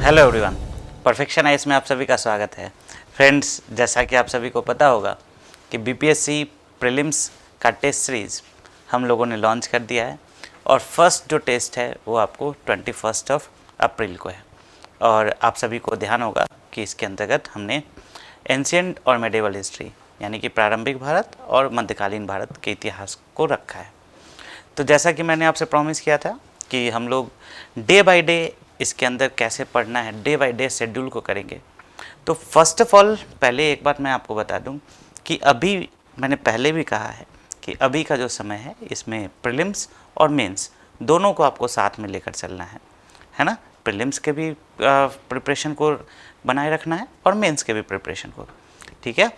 Hello everyone, perfection ice में आप सभी का स्वागत है। फ्रेंड्स, जैसा कि आप सभी को पता होगा कि बीपीएससी प्रीलिम्स का टेस्ट सीरीज़ हम लोगों ने लॉन्च कर दिया है और फर्स्ट जो टेस्ट है वो आपको 21 अप्रैल को है। और आप सभी को ध्यान होगा कि इसके अंतर्गत हमने एंशिएंट और मेडिवल हिस्ट्री यानी कि प्रारंभिक भारत और मध्यकालीन भारत के इतिहास को रखा है। तो जैसा कि मैंने आपसे प्रॉमिस किया था कि हम लोग डे बाय डे इसके अंदर कैसे पढ़ना है, डे बाय डे शेड्यूल को करेंगे। तो फर्स्ट ऑफ ऑल पहले एक बात मैं आपको बता दूं कि अभी मैंने पहले भी कहा है कि अभी का जो समय है इसमें प्रीलिम्स और मेंस दोनों को आपको साथ में लेकर चलना है ना। प्रीलिम्स के भी प्रिपरेशन को बनाए रखना है और मेंस के भी प्रिपरेशन को, ठीक है।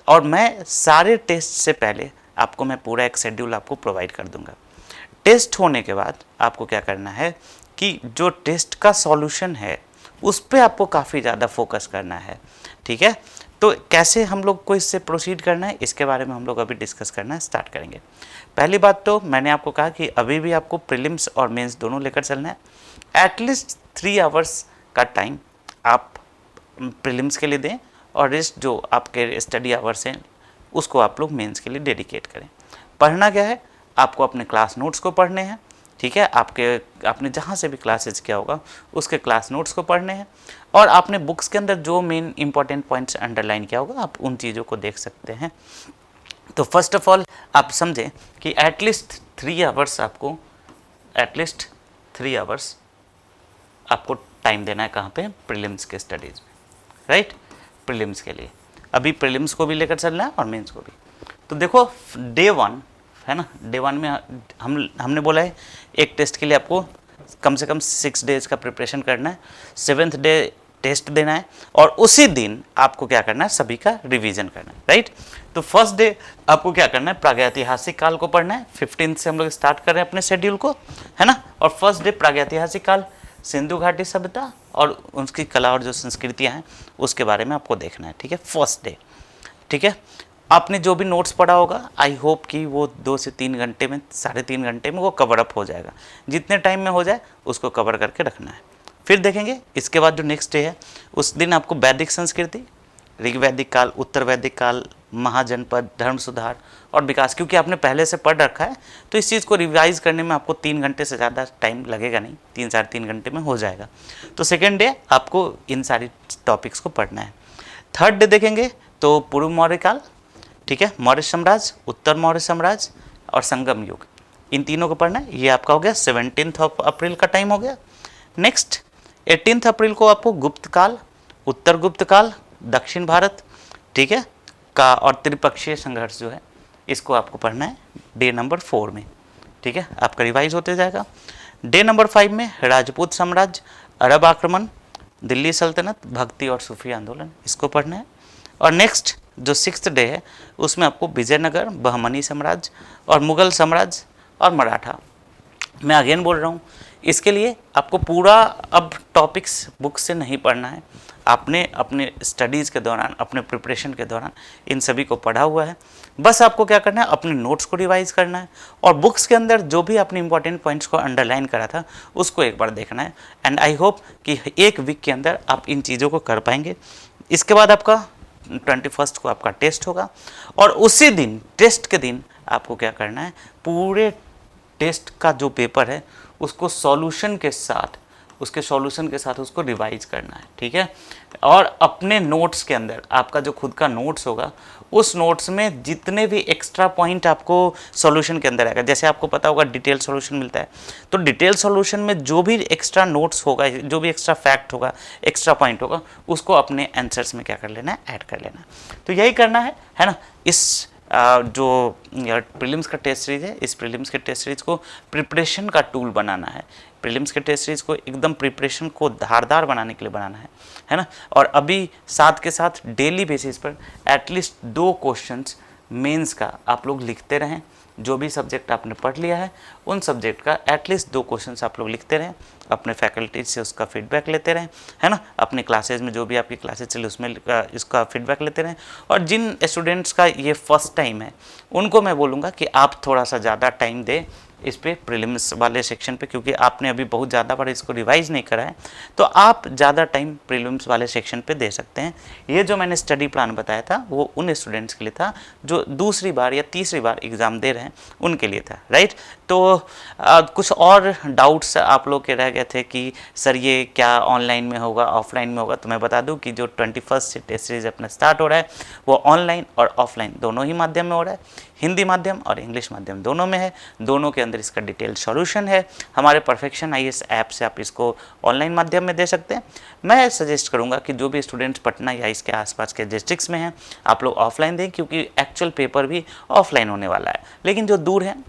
और मैं सारे टेस्ट से पहले आपको मैं पूरा एक शेड्यूल आपको प्रोवाइड कर दूंगा। टेस्ट होने के बाद आपको क्या करना है कि जो टेस्ट का सॉल्यूशन है उस पे आपको काफ़ी ज़्यादा फोकस करना है, ठीक है। तो कैसे हम लोग को इससे प्रोसीड करना है इसके बारे में हम लोग अभी डिस्कस करना स्टार्ट करेंगे। पहली बात तो मैंने आपको कहा कि अभी भी आपको प्रीलिम्स और मेंस दोनों लेकर चलना है। एटलीस्ट 3 आवर्स का टाइम आप प्रीलिम्स के लिए दें और रेस्ट जो आपके स्टडी आवर्स हैं उसको आप लोग मेंस के लिए डेडिकेट करें। पढ़ना क्या है, आपको अपने क्लास नोट्स को पढ़ने हैं, ठीक है। आपने जहाँ से भी क्लासेज किया होगा उसके क्लास नोट्स को पढ़ने हैं और आपने बुक्स के अंदर जो मेन इंपॉर्टेंट पॉइंट्स अंडरलाइन किया होगा आप उन चीज़ों को देख सकते हैं। तो फर्स्ट ऑफ ऑल आप समझें कि एटलीस्ट 3 आवर्स आपको टाइम देना है। कहाँ पे? प्रीलिम्स के स्टडीज़ में, राइट। प्रीलिम्स के लिए अभी प्रीलिम्स को भी लेकर चलना है और मेंस को भी। तो देखो डे 1 है ना, डे 1 में हमने बोला है एक टेस्ट के लिए आपको कम से कम 6 डेज़ का प्रिपरेशन करना है। 7th डे टेस्ट देना है और उसी दिन आपको क्या करना है, सभी का रिवीजन करना है, राइट। तो फर्स्ट डे आपको क्या करना है, प्रागैतिहासिक काल को पढ़ना है। 15 से हम लोग स्टार्ट कर रहे हैं अपने शेड्यूल को, है ना। और फर्स्ट डे प्रागैतिहासिक काल, सिंधु घाटी सभ्यता और उनकी कला और जो संस्कृतियाँ हैं उसके बारे में आपको देखना है, ठीक है, फर्स्ट डे, ठीक है। आपने जो भी नोट्स पढ़ा होगा आई होप कि वो 2 से 3 घंटे में, 3.5 घंटे में वो कवर अप हो जाएगा। जितने टाइम में हो जाए उसको कवर करके रखना है। फिर देखेंगे इसके बाद जो नेक्स्ट डे है उस दिन आपको वैदिक संस्कृति, ऋग्वैदिक काल, उत्तर वैदिक काल, महाजनपद, धर्म सुधार और विकास, क्योंकि आपने पहले से पढ़ रखा है तो इस चीज़ को रिवाइज करने में आपको 3 घंटे से ज़्यादा टाइम लगेगा नहीं, 3-3.5 घंटे में हो जाएगा। तो सेकेंड डे आपको इन सारी टॉपिक्स को पढ़ना है। थर्ड डे देखेंगे तो पूर्व मौर्य काल, ठीक है, मौर्य साम्राज्य, उत्तर मौर्य साम्राज्य और संगम युग, इन तीनों को पढ़ना है। ये आपका हो गया 17 अप्रैल का टाइम हो गया। नेक्स्ट 18 अप्रैल को आपको गुप्त काल, उत्तर गुप्त काल, दक्षिण भारत, ठीक है, का और त्रिपक्षीय संघर्ष जो है इसको आपको पढ़ना है डे नंबर 4 में, ठीक है। आपका रिवाइज होते जाएगा। डे नंबर 5 में राजपूत साम्राज्य, अरब आक्रमण, दिल्ली सल्तनत, भक्ति और सूफी आंदोलन, इसको पढ़ना है। और नेक्स्ट जो 6th डे है उसमें आपको विजयनगर, बहमनी साम्राज्य और मुगल साम्राज्य और मराठा। मैं अगेन बोल रहा हूँ, इसके लिए आपको पूरा अब टॉपिक्स बुक से नहीं पढ़ना है। आपने अपने स्टडीज़ के दौरान, अपने प्रिपरेशन के दौरान इन सभी को पढ़ा हुआ है। बस आपको क्या करना है, अपने नोट्स को रिवाइज करना है और बुक्स के अंदर जो भी आपने इंपॉर्टेंट पॉइंट्स को अंडरलाइन करा था उसको एक बार देखना है। एंड आई होप कि 1 वीक के अंदर आप इन चीज़ों को कर पाएंगे। इसके बाद आपका 21 को आपका टेस्ट होगा और उसी दिन, टेस्ट के दिन आपको क्या करना है, पूरे टेस्ट का जो पेपर है उसको सॉल्यूशन के साथ उसको रिवाइज करना है, ठीक है। और अपने नोट्स के अंदर आपका जो खुद का नोट्स होगा उस नोट्स में जितने भी एक्स्ट्रा पॉइंट आपको सॉल्यूशन के अंदर आएगा, जैसे आपको पता होगा डिटेल सॉल्यूशन मिलता है, तो डिटेल सॉल्यूशन में जो भी एक्स्ट्रा नोट्स होगा, जो भी एक्स्ट्रा फैक्ट होगा, एक्स्ट्रा पॉइंट होगा, उसको अपने आंसर्स में क्या कर लेना है, ऐड कर लेना है। तो यही करना है ना। इस जो प्रीलिम्स का टेस्ट सीरीज है, इस प्रीलिम्स के टेस्ट सीरीज को प्रिपरेशन का टूल बनाना है। प्रीलिम्स के टेस्ट सीरीज को एकदम प्रिपरेशन को धारदार बनाने के लिए बनाना है ना। और अभी साथ के साथ डेली बेसिस पर एटलीस्ट 2 क्वेश्चंस मेंस का आप लोग लिखते रहें। जो भी सब्जेक्ट आपने पढ़ लिया है उन सब्जेक्ट का एटलीस्ट 2 क्वेश्चंस आप लोग लिखते रहें, अपने फैकल्टीज से उसका फीडबैक लेते रहें, है ना। अपने क्लासेज में जो भी आपकी क्लासेज चले उसमें इसका फीडबैक लेते रहें। और जिन स्टूडेंट्स का ये फर्स्ट टाइम है उनको मैं बोलूँगा कि आप थोड़ा सा ज़्यादा टाइम दें इस पे प्रीलिम्स वाले सेक्शन पे, क्योंकि आपने अभी बहुत ज़्यादा बार इसको रिवाइज नहीं करा है, तो आप ज़्यादा टाइम प्रीलिम्स वाले सेक्शन पे दे सकते हैं। ये जो मैंने स्टडी प्लान बताया था वो उन स्टूडेंट्स के लिए था जो दूसरी बार या तीसरी बार एग्ज़ाम दे रहे हैं, उनके लिए था, राइट। तो कुछ और डाउट्स आप लोग के रह गए थे कि सर ये क्या ऑनलाइन में होगा ऑफलाइन में होगा, तो मैं बता दूं कि जो 21 से टेस्ट सीरीज अपना स्टार्ट हो रहा है वो ऑनलाइन और ऑफलाइन दोनों ही माध्यम में हो रहा है, हिंदी माध्यम और इंग्लिश माध्यम दोनों में है। दोनों के अंदर इसका डिटेल सॉल्यूशन है। हमारे परफेक्शन आईएएस ऐप से आप इसको ऑनलाइन माध्यम में दे सकते हैं। मैं सजेस्ट करूंगा कि जो भी स्टूडेंट्स पटना या इसके आसपास के डिस्ट्रिक्ट्स में हैं, आप लोग ऑफलाइन दें, क्योंकि एक्चुअल पेपर भी ऑफलाइन होने वाला है। लेकिन जो दूर हैं,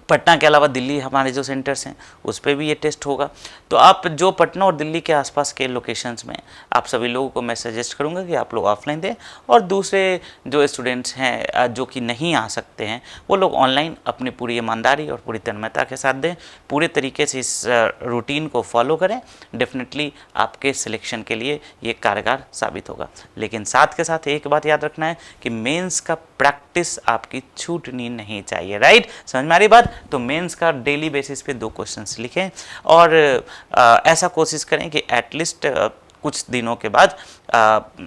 पटना के अलावा दिल्ली हमारे जो सेंटर्स हैं उस पर भी ये टेस्ट होगा। तो आप जो पटना और दिल्ली के आसपास के लोकेशंस में, आप सभी लोगों को मैं सजेस्ट करूंगा कि आप लोग ऑफलाइन दें, और दूसरे जो स्टूडेंट्स हैं जो कि नहीं आ सकते हैं वो लोग ऑनलाइन अपनी पूरी ईमानदारी और पूरी तन्मयता के साथ दें, पूरे तरीके से इस रूटीन को फॉलो करें। डेफिनेटली आपके सिलेक्शन के लिए ये कारगर साबित होगा। लेकिन साथ के साथ एक बात याद रखना है कि मेंस का प्रैक्टिस आपकी छूटनी नहीं चाहिए, राइट। समझ में आ रही बात। तो मेंस का डेली बेसिस पे 2 क्वेश्चंस लिखें, और ऐसा कोशिश करें कि एटलीस्ट कुछ दिनों के बाद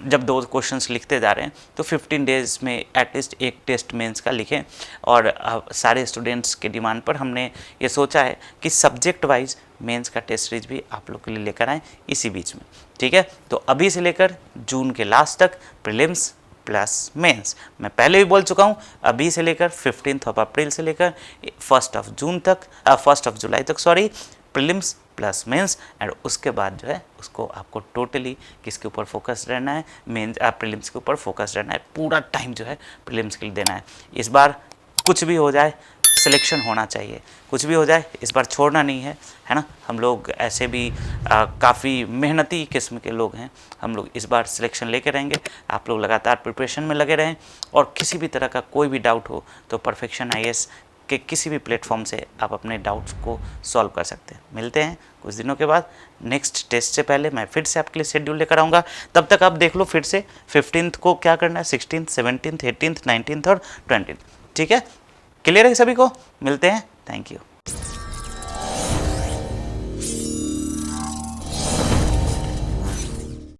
जब 2 क्वेश्चंस लिखते जा रहे हैं तो 15 डेज में एटलीस्ट एक टेस्ट मेंस का लिखें। और सारे स्टूडेंट्स के डिमांड पर हमने ये सोचा है कि सब्जेक्ट वाइज मेंस का टेस्ट सीरीज भी आप लोग के लिए लेकर आएँ इसी बीच में, ठीक है। तो अभी से लेकर जून के लास्ट तक प्रीलिम्स प्लस मेंस, मैं पहले भी बोल चुका हूँ, अभी से लेकर 15 अप्रैल से लेकर 1 जुलाई तक sorry, prelims plus mains. And उसके बाद जो है उसको आपको टोटली किसके ऊपर फोकस रहना है, मेंस प्रीलिम्स के ऊपर फोकस रहना है। पूरा टाइम जो है प्रीलिम्स के लिए देना है। इस बार कुछ भी हो जाए सिलेक्शन होना चाहिए, कुछ भी हो जाए इस बार छोड़ना नहीं है ना। हम लोग ऐसे भी काफ़ी मेहनती किस्म के लोग हैं, हम लोग इस बार सिलेक्शन लेके रहेंगे। आप लोग लगातार प्रिपरेशन में लगे रहें, और किसी भी तरह का कोई भी डाउट हो तो परफेक्शन आईएएस के किसी भी प्लेटफॉर्म से आप अपने डाउट्स को सॉल्व कर सकते हैं। मिलते हैं कुछ दिनों के बाद, नेक्स्ट टेस्ट से पहले मैं फिर से आपके लिए शेड्यूल लेकर आऊँगा। तब तक आप देख लो फिर से 15 को क्या करना है, 16, 17, 18, 19 और 20, ठीक है। क्लियर है सभी को? मिलते हैं, थैंक यू।